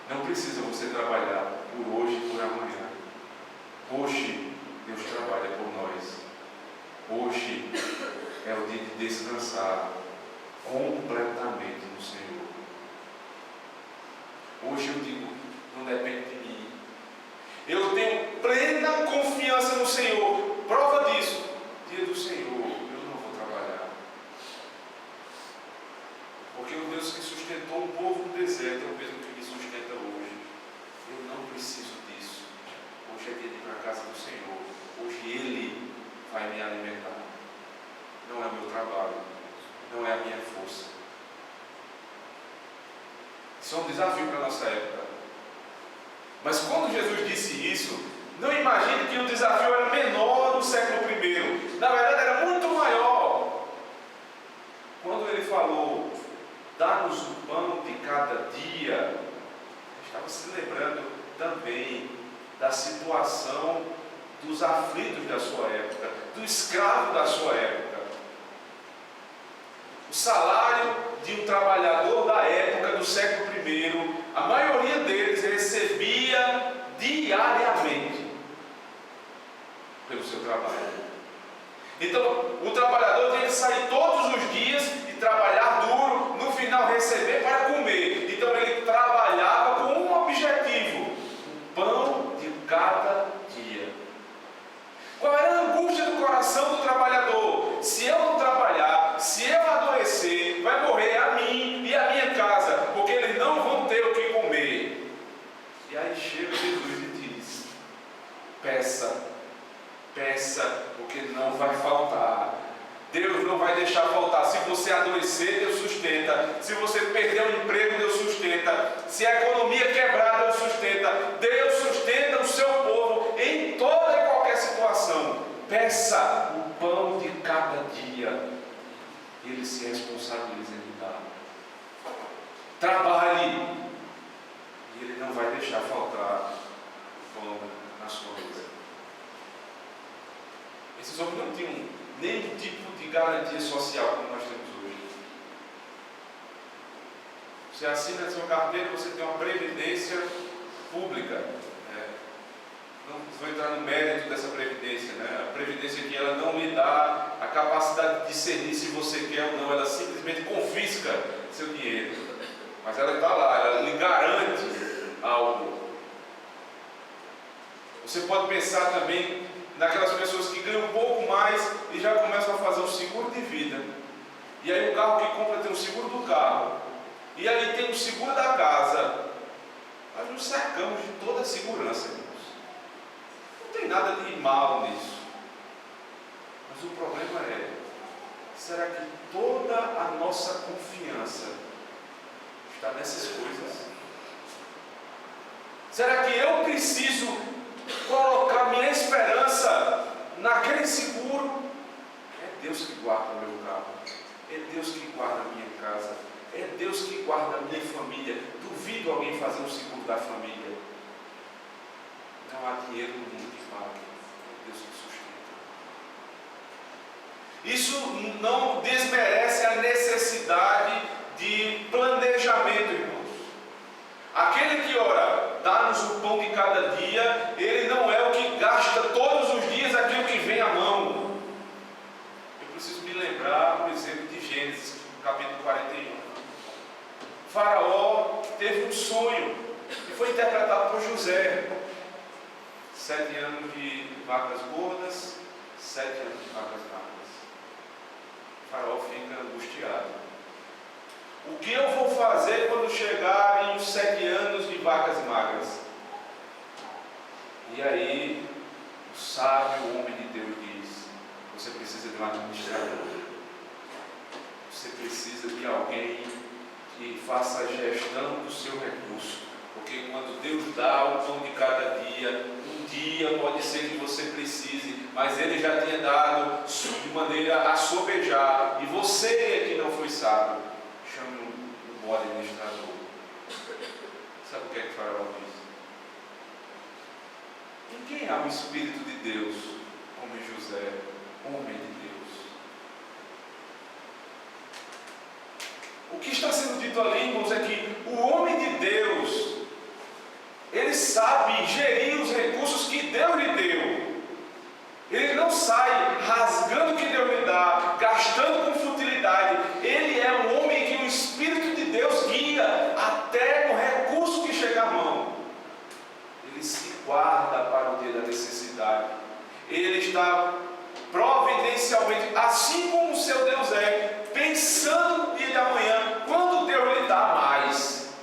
Não precisa você trabalhar por hoje e por amanhã. Hoje Deus trabalha por nós. Hoje é o dia de descansar completamente no Senhor. Hoje eu digo, não depende de mim. Eu tenho plena confiança no Senhor. Prova disso, dia do Senhor, eu não vou trabalhar. Porque o Deus que sustentou o povo no deserto é o mesmo que me sustenta hoje. Eu não preciso disso. Hoje é dia de ir para a casa do Senhor. Hoje Ele vai me alimentar. Não é o meu trabalho, não é a minha força. Isso é um desafio para a nossa época. Mas quando Jesus disse isso, não imagine que o desafio era menor no século I. Na verdade era muito maior. Quando Ele falou, dá-nos o pão de cada dia, estava se lembrando também da situação dos aflitos da sua época, do escravo da sua época. O salário de um trabalhador da época do século I, a maioria deles recebia diariamente pelo seu trabalho. Então, o trabalhador tinha que sair todos os dias e trabalhar duro, no final receber para comer. Então, ele trabalhava com um objetivo: o pão de cada dia. Qual era a angústia do coração do trabalhador? Se eu não trabalhar, se eu adoecer, vai morrer a mim e a minha casa, porque eles não vão ter o que comer. E aí chega Jesus e diz: peça, porque não vai faltar. Deus não vai deixar faltar. Se você adoecer, Deus sustenta. Se você perder o emprego, Deus sustenta. Se a economia quebrar, Deus sustenta. Deus sustenta o seu povo em toda e qualquer situação. Peça o pão de cada dia. Ele se responsabiliza em dar. Trabalhe. E Ele não vai deixar faltar pão na sua mesa. Esses homens não tinham nenhum tipo de garantia social como nós temos hoje. Você assina a sua carteira, você tem uma previdência pública. Não vou entrar no mérito dessa previdência. A previdência que ela não lhe dá a capacidade de discernir se você quer ou não. Ela simplesmente confisca seu dinheiro. Mas ela está lá, ela lhe garante algo. Você pode pensar também naquelas pessoas que ganham um pouco mais e já começam a fazer um seguro de vida. E aí o carro que compra tem um seguro do carro. E aí tem um seguro da casa. Nós nos cercamos de toda a segurança, irmãos. Não tem nada de mal nisso. Mas o problema é, será que toda a nossa confiança está nessas coisas? Será que eu preciso colocar minha esperança naquele seguro? É Deus que guarda o meu carro, é Deus que guarda a minha casa, é Deus que guarda a minha família. Duvido alguém fazer um seguro da família. Não há dinheiro no mundo que pague, é Deus que sustenta. Isso não desmerece a necessidade de planejamento, irmãos. Aquele que ora, dá-nos o pão de cada dia, ele não é o que gasta todos os dias aquilo que vem à mão. Eu preciso me lembrar, por exemplo, de Gênesis, capítulo 41. Faraó teve um sonho, e foi interpretado por José. 7 anos de vacas gordas, 7 anos de vacas magras. O faraó fica angustiado. O que eu vou fazer quando chegarem os 7 anos de vacas magras? E aí, o sábio homem de Deus diz: você precisa de um administrador. Você precisa de alguém que faça a gestão do seu recurso. Porque quando Deus dá o pão de cada dia, um dia pode ser que você precise, mas Ele já tinha dado de maneira a sobejar. E você é que não foi sábio. Chame um bom administrador. Sabe o que é que Faraó diz? Em quem há o Espírito de Deus, como em José, homem de Deus? O que está sendo dito ali, irmãos, é que o homem de Deus, ele sabe gerir os recursos que Deus lhe deu. Ele não sai rasgando o que Deus lhe dá, gastando com futilidade. Ele é um homem que o Espírito de Deus guia até o recurso que chega à mão. Ele se guarda para o dia da necessidade. Ele está providencialmente, assim como o seu Deus é, pensando no dia de amanhã, quando Deus lhe dá mais.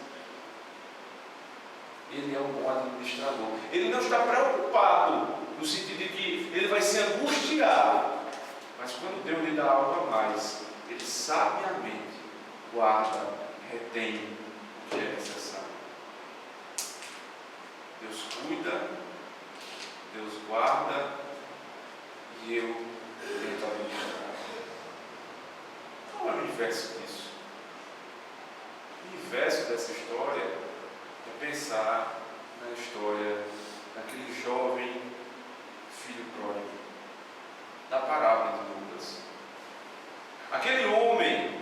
Ele é um bom administrador. Ele não está preocupado no sentido de que ele vai se angustiar, mas quando Deus lhe dá algo a mais, ele sabiamente guarda, retém o que é necessário. Deus cuida, Deus guarda, e eu tento administrar. Qual é o inverso disso? O inverso dessa história é pensar na história daquele jovem filho pródigo, da parábola de Lucas. Aquele homem,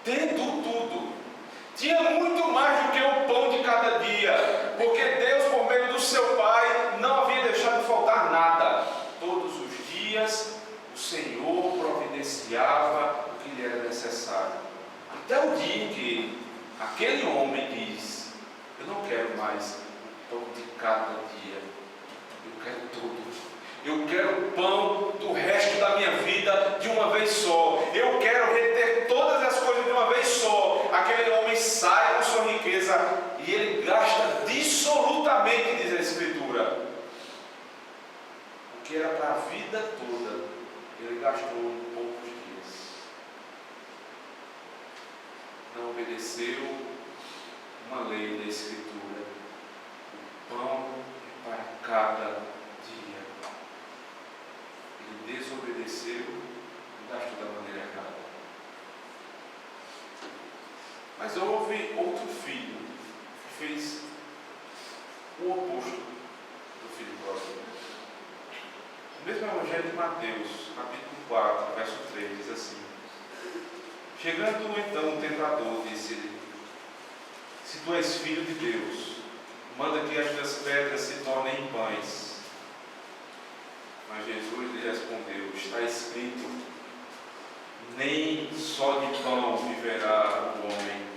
tendo tudo, tinha muito mais do que o pão de cada dia, porque Deus, por meio do seu Pai, não havia deixado de faltar nada. Todos os dias o Senhor providenciava o que lhe era necessário. Até o dia em que aquele homem diz: eu não quero mais o pão de cada dia, eu quero tudo. Eu quero o pão do resto da minha vida de uma vez só. Eu quero reter todas as coisas de uma vez só. Aquele homem sai com sua riqueza e ele gasta dissolutamente, diz a Escritura. O que era para a vida toda, ele gastou em poucos dias. Não obedeceu uma lei da Escritura. O pão é para cada dia. Ele desobedeceu e gastou da maneira errada. Mas houve outro filho que fez o oposto do filho pródigo. O mesmo Evangelho de Mateus, capítulo 4, verso 3, diz assim: chegando então o tentador, disse-lhe: se tu és filho de Deus, manda que estas pedras se tornem pães. Mas Jesus lhe respondeu: está escrito, nem só de pão viverá o homem,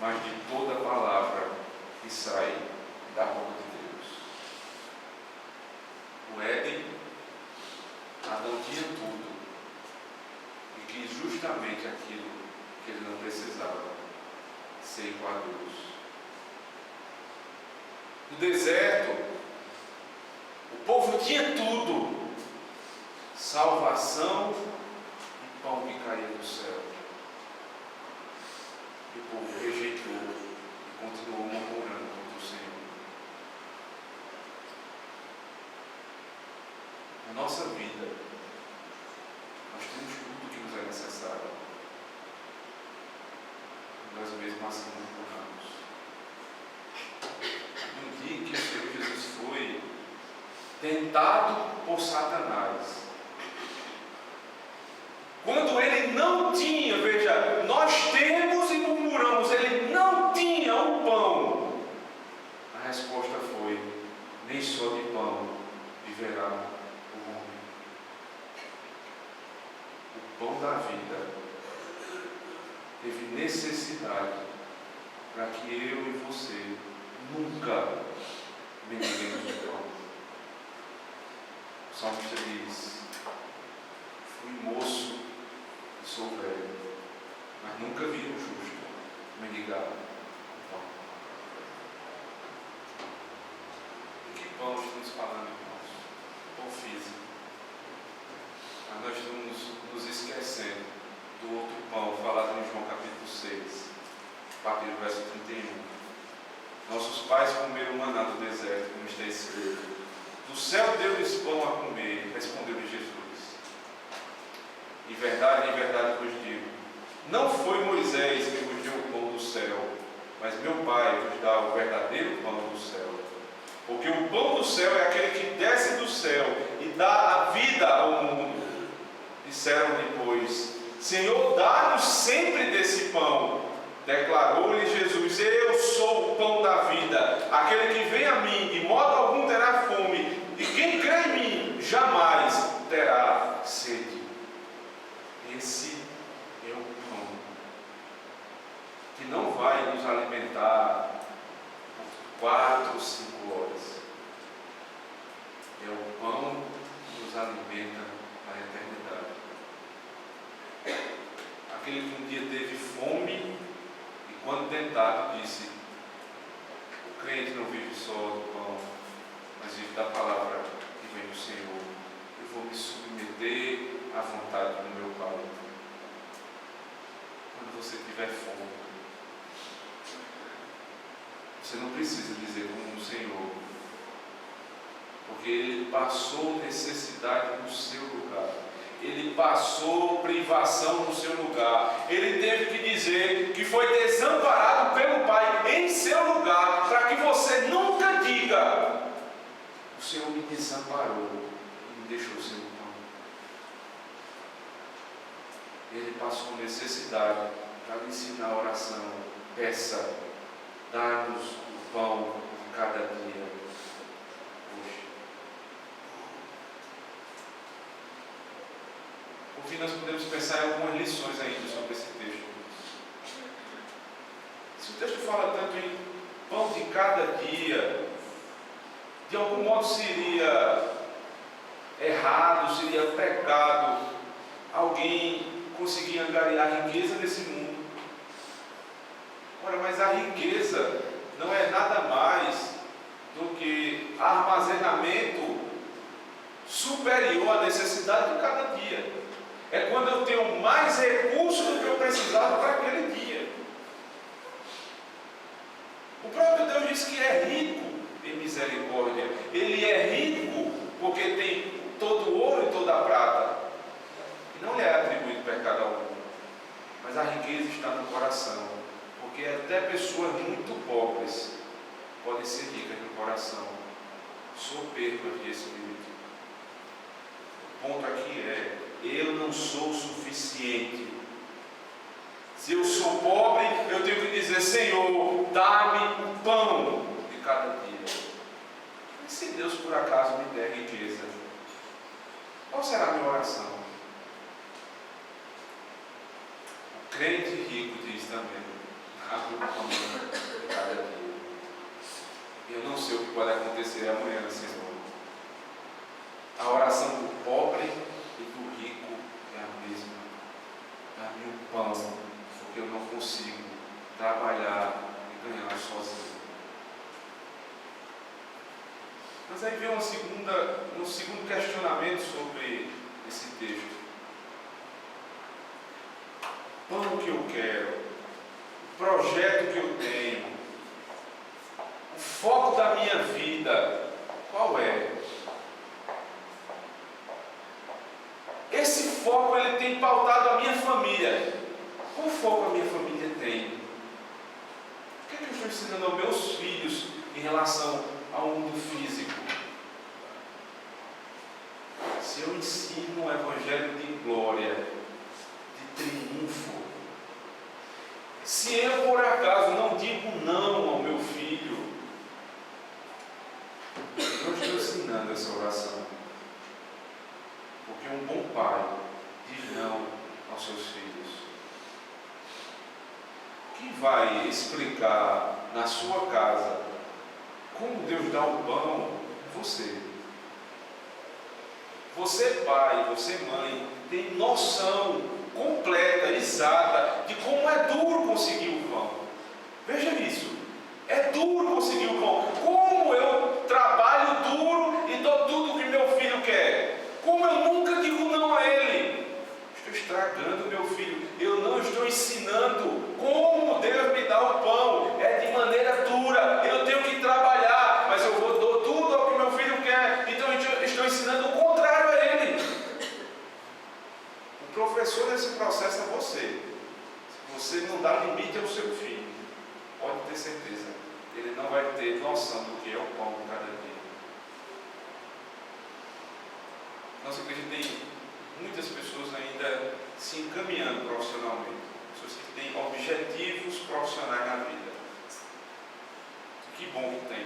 mas de toda palavra que sai da boca de Deus. No Éden, Adão tinha tudo, e quis justamente aquilo que ele não precisava, ser igual a Deus. No deserto, o povo tinha tudo: salvação e pão que caía do céu. E o povo rejeitou e continuou murmurando contra o Senhor. A nossa vida, mesmo assim não curamos. No dia em que o Senhor Jesus foi tentado por Satanás, quando ele não tinha, veja, nós temos e murmuramos, ele não tinha o pão, a resposta foi: nem só de pão viverá o homem. O pão da vida teve necessidade para que eu e você nunca mendigamos o pão. O salmista diz: fui moço e sou velho, mas nunca vi um justo mendigar o pão. De que pão estamos falando, irmãos? Pão físico. Mas nós estamos nos esquecendo do outro pão falado em João capítulo 6, a partir do verso 31. Nossos pais comeram maná do deserto, como está escrito: do céu deu-lhes pão a comer. Respondeu-lhe Jesus: em verdade vos digo, não foi Moisés que vos deu o pão do céu, mas meu Pai vos dá o verdadeiro pão do céu. Porque o pão do céu é aquele que desce do céu e dá a vida ao mundo. Disseram-lhe, pois: Senhor, dá-nos sempre desse pão. Declarou-lhe Jesus: eu sou o pão da vida. Aquele que vem a mim, de modo algum terá fome, e quem crê em mim jamais terá sede. Esse é o pão que não vai nos alimentar por 4 ou 5 horas. É o pão que nos alimenta na eternidade. Aquele que um dia teve fome e, quando tentado, disse: o crente não vive só do pão, mas vive da palavra que vem do Senhor. Eu vou me submeter à vontade do meu Pai. Quando você tiver fome, você não precisa dizer como o Senhor, porque Ele passou necessidade no seu lugar. Ele passou privação no seu lugar. Ele teve que dizer que foi desamparado pelo Pai em seu lugar, para que você nunca diga: o Senhor me desamparou e me deixou sem o pão. Ele passou necessidade para lhe ensinar a oração: peça, dá-nos o pão de cada dia. Por fim, nós podemos pensar em algumas lições ainda sobre esse texto. Se o texto fala tanto em pão de cada dia, de algum modo seria errado, seria pecado alguém conseguir angariar riqueza nesse mundo. Ora, mas a riqueza não é nada mais do que armazenamento superior à necessidade de cada dia. É quando eu tenho mais recursos do que eu precisava para aquele dia. O próprio Deus diz que é rico em misericórdia. Ele é rico porque tem todo o ouro e toda a prata. E não lhe é atribuído pecado algum. Mas a riqueza está no coração. Porque até pessoas muito pobres podem ser ricas no coração, soberbas de espírito. O ponto aqui é: eu não sou suficiente. Se eu sou pobre, eu tenho que dizer: Senhor, dá-me o pão de cada dia. E se Deus por acaso me der riqueza, qual será a minha oração? O crente rico diz também: dá-me o pão de cada dia. Eu não sei o que pode acontecer amanhã, Senhor. A oração do pobre e do rico é a mesma. Dá-me o pão, porque eu não consigo trabalhar e ganhar sozinho. Mas aí vem um segundo questionamento sobre esse texto. O pão que eu quero, o projeto que eu tenho, o foco da minha vida, qual é? Esse foco ele tem pautado a minha família. Qual foco a minha família tem? estou ensinando aos meus filhos em relação ao mundo físico? Se eu ensino um evangelho de glória, de triunfo, se eu por acaso não digo não ao meu filho, eu não estou ensinando essa oração. Porque um bom pai diz não aos seus filhos. Quem vai explicar na sua casa como Deus dá o pão? Você. Você pai, você mãe, tem noção completa, exata, de como é duro conseguir o pão. Veja isso. É duro conseguir o pão. Como eu trabalho duro e dou tudo o que meu filho quer. Como eu nunca digo não a ele. Estou estragando meu filho. Eu não estou ensinando como Deus me dá o pão. É de maneira dura. Eu tenho que trabalhar, mas eu dou tudo ao que meu filho quer. Então eu estou ensinando o contrário a ele. O professor desse processo é você. Se você não dá limite ao seu filho, pode ter certeza, ele não vai ter noção do que é o pão de cada dia. Nossa igreja tem muitas pessoas ainda se encaminhando profissionalmente, pessoas que têm objetivos profissionais na vida. Que bom que tem.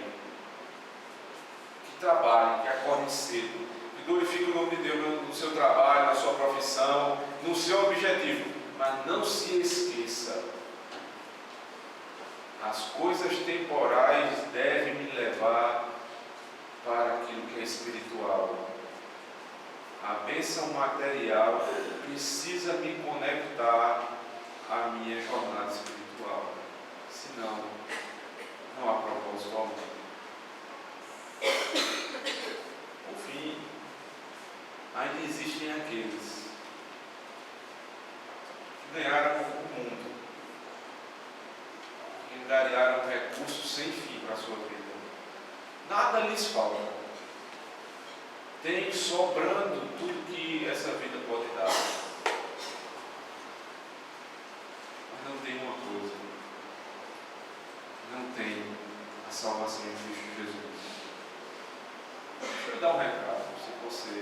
Que trabalhem, que acordem cedo, que glorifiquem o nome de Deus no seu trabalho, na sua profissão, no seu objetivo. Mas não se esqueça, as coisas temporais devem me levar para aquilo que é espiritual. A bênção material precisa me conectar à minha jornada espiritual. Senão, não há propósito algum. Por fim, ainda existem aqueles que ganharam o mundo, que ganharam recursos sem fim para a sua vida. Nada lhes falta. Tem sobrando tudo que essa vida pode dar. Mas não tem uma coisa. Não tem a salvação em Cristo Jesus. Deixa eu dar um recado. Se você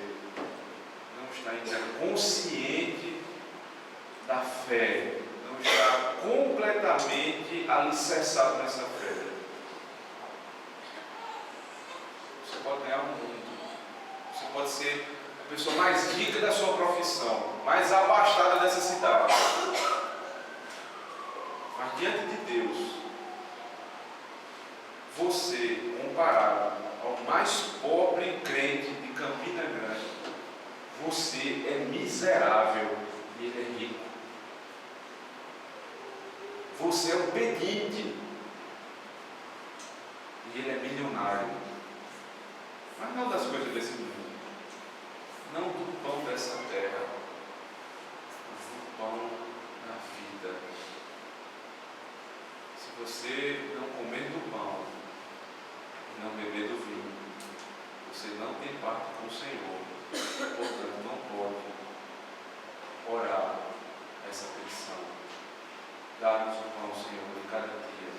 não está ainda consciente da fé, não está completamente alicerçado nessa fé, você pode ganhar o mundo. Você pode ser a pessoa mais rica da sua profissão, mais abastada dessa cidade. Mas diante de Deus, você, comparado ao mais pobre crente de Campina Grande, você é miserável e ele é rico. Você é um pedinte e ele é milionário. Mas não das coisas desse mundo. Não do pão dessa terra, mas do pão da vida. Se você não comer do pão e não beber do vinho, você não tem parte com o Senhor. Portanto, não pode orar essa petição. Dá-nos o pão, Senhor, de cada dia.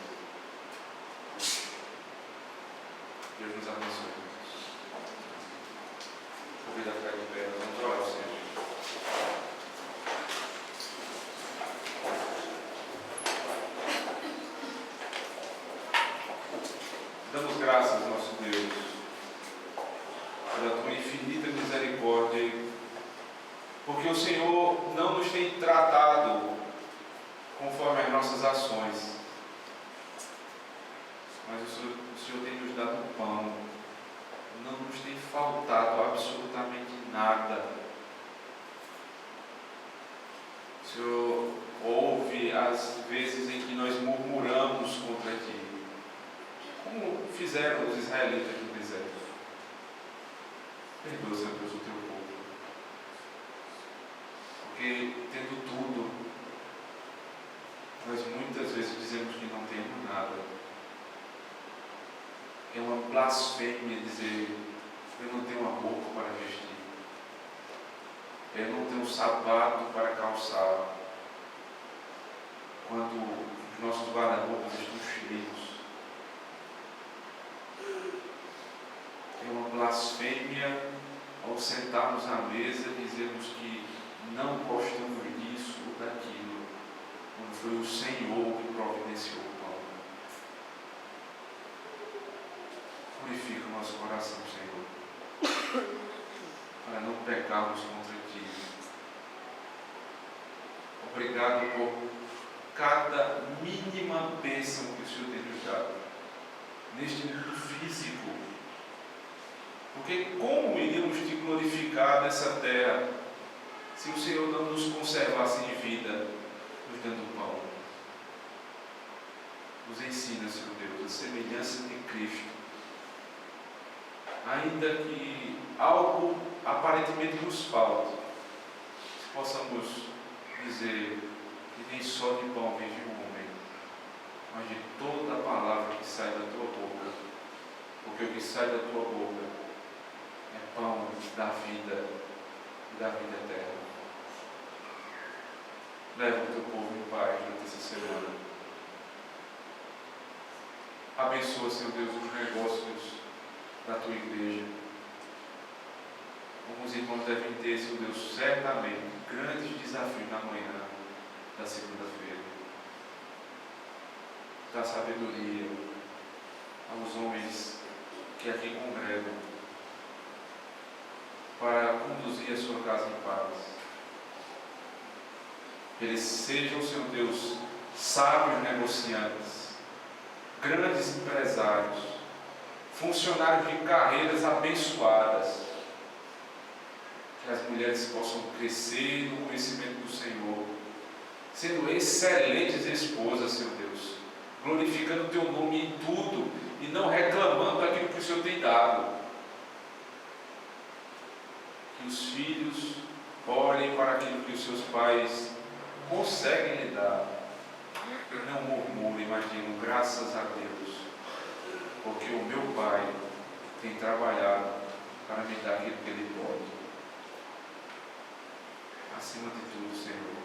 Deus nos abençoe. Convida a ficar de pé, nós vamos orar ao Senhor. Damos graças, nosso Deus, pela tua infinita misericórdia, porque o Senhor não nos tem tratado conforme as nossas ações, mas o Senhor tem nos dado pão. Não nos tem faltado absolutamente nada. O Senhor ouve as vezes em que nós murmuramos contra Ti, como fizeram os israelitas no deserto. Perdoa, Senhor Deus, o Teu povo, porque tendo tudo, nós muitas vezes dizemos que não temos nada. É uma blasfêmia dizer: eu não tenho uma roupa para vestir, eu não tenho um sapato para calçar, quando o nossos guarda-roupas estão cheios. É uma blasfêmia ao sentarmos à mesa e dizermos que não gostamos disso ou daquilo, quando foi o Senhor que providenciou o pão. Purifica o nosso coração, Senhor, para não pecarmos contra Ti. Obrigado por cada mínima bênção que o Senhor tem nos dado neste mundo físico. Porque como iríamos Te glorificar nessa terra se o Senhor não nos conservasse em vida, nos dando pão? Nos ensina, Senhor Deus, a semelhança de Cristo. Ainda que algo aparentemente nos falte, possamos dizer que nem só de pão vive o homem, mas de toda a palavra que sai da Tua boca, porque o que sai da Tua boca é pão da vida e da vida eterna. Leva o Teu povo em paz durante essa semana. Abençoa, Senhor Deus, os negócios da Tua igreja. Alguns irmãos devem ter, Senhor Deus, certamente grandes desafios na manhã da segunda-feira. Dá sabedoria aos homens que aqui congregam para conduzir a sua casa em paz. Eles sejam, Senhor Deus, sábios negociantes, grandes empresários, funcionários de carreiras abençoadas. Que as mulheres possam crescer no conhecimento do Senhor, sendo excelentes esposas, Senhor Deus, glorificando o Teu nome em tudo e não reclamando daquilo que o Senhor tem dado. Que os filhos olhem para aquilo que os seus pais conseguem lhe dar e não murmurem, mas digam graças a Deus, porque o meu Pai tem trabalhado para me dar aquilo que Ele pode. Acima de tudo, Senhor,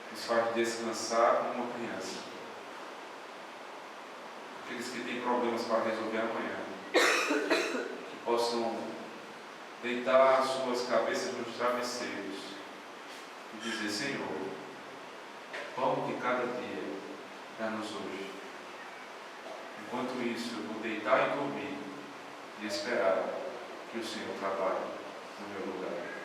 nos faz descansar como uma criança. Aqueles que têm problemas para resolver amanhã, que possam deitar suas cabeças nos travesseiros e dizer: Senhor, pão de cada dia dá-nos hoje. Enquanto isso, eu vou deitar e dormir e esperar que o Senhor trabalhe no meu lugar.